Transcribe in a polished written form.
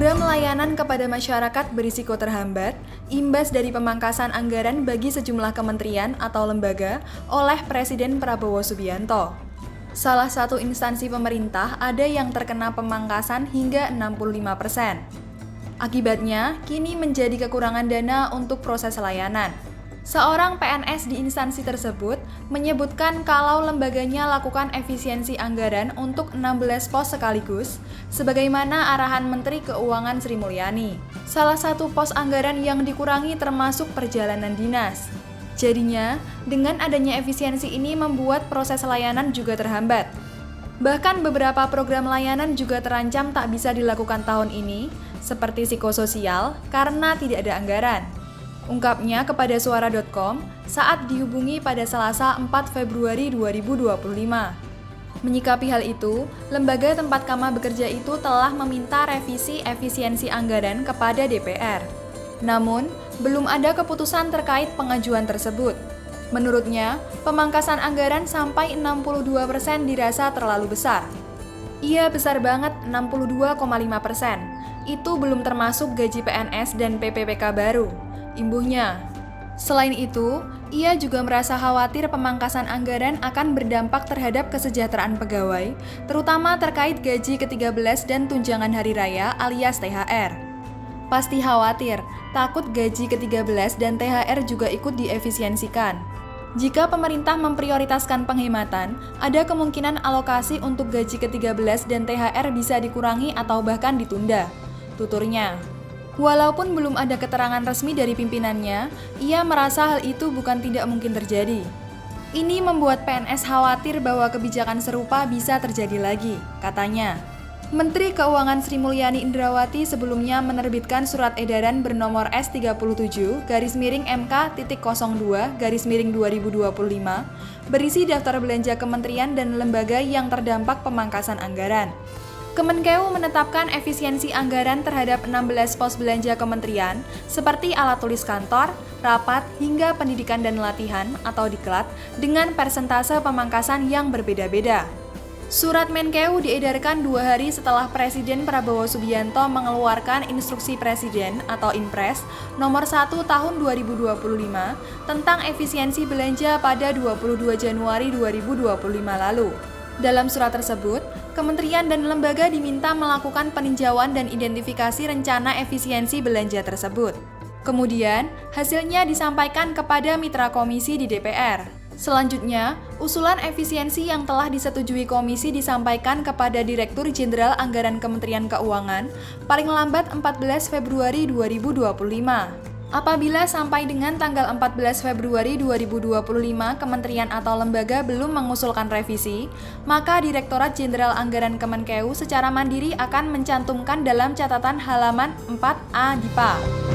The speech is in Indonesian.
Program layanan kepada masyarakat berisiko terhambat, imbas dari pemangkasan anggaran bagi sejumlah kementerian atau lembaga oleh Presiden Prabowo Subianto. Salah satu instansi pemerintah ada yang terkena pemangkasan hingga 65%. Akibatnya, kini menjadi kekurangan dana untuk proses layanan. Seorang PNS di instansi tersebut menyebutkan kalau lembaganya lakukan efisiensi anggaran untuk 16 pos sekaligus, sebagaimana arahan Menteri Keuangan Sri Mulyani. Salah satu pos anggaran yang dikurangi termasuk perjalanan dinas. Jadinya, dengan adanya efisiensi ini membuat proses layanan juga terhambat. Bahkan beberapa program layanan juga terancam tak bisa dilakukan tahun ini, seperti psikososial, karena tidak ada anggaran. Ungkapnya kepada suara.com saat dihubungi pada Selasa 4 Februari 2025. Menyikapi hal itu, lembaga tempat Kama bekerja itu telah meminta revisi efisiensi anggaran kepada DPR. Namun, belum ada keputusan terkait pengajuan tersebut. Menurutnya, pemangkasan anggaran sampai 62% dirasa terlalu besar. Iya, besar banget, 62,5%. Itu belum termasuk gaji PNS dan PPPK baru. Imbuhnya. Selain itu, ia juga merasa khawatir pemangkasan anggaran akan berdampak terhadap kesejahteraan pegawai, terutama terkait gaji ke-13 dan tunjangan hari raya alias THR. Pasti khawatir, takut gaji ke-13 dan THR juga ikut diefisiensikan. Jika pemerintah memprioritaskan penghematan, ada kemungkinan alokasi untuk gaji ke-13 dan THR bisa dikurangi atau bahkan ditunda, tuturnya. Walaupun belum ada keterangan resmi dari pimpinannya, ia merasa hal itu bukan tidak mungkin terjadi. Ini membuat PNS khawatir bahwa kebijakan serupa bisa terjadi lagi, katanya. Menteri Keuangan Sri Mulyani Indrawati sebelumnya menerbitkan surat edaran bernomor S37-MK.02-2025 berisi daftar belanja kementerian dan lembaga yang terdampak pemangkasan anggaran. Kemenkeu menetapkan efisiensi anggaran terhadap 16 pos belanja kementerian seperti alat tulis kantor, rapat, hingga pendidikan dan latihan atau diklat dengan persentase pemangkasan yang berbeda-beda. Surat Menkeu diedarkan 2 hari setelah Presiden Prabowo Subianto mengeluarkan Instruksi Presiden atau Inpres nomor 1 tahun 2025 tentang efisiensi belanja pada 22 Januari 2025 lalu. Dalam surat tersebut, kementerian dan lembaga diminta melakukan peninjauan dan identifikasi rencana efisiensi belanja tersebut. Kemudian, hasilnya disampaikan kepada mitra komisi di DPR. Selanjutnya, usulan efisiensi yang telah disetujui komisi disampaikan kepada Direktur Jenderal Anggaran Kementerian Keuangan paling lambat 14 Februari 2025. Apabila sampai dengan tanggal 14 Februari 2025 kementerian atau lembaga belum mengusulkan revisi, maka Direktorat Jenderal Anggaran Kemenkeu secara mandiri akan mencantumkan dalam catatan halaman 4A DIPA.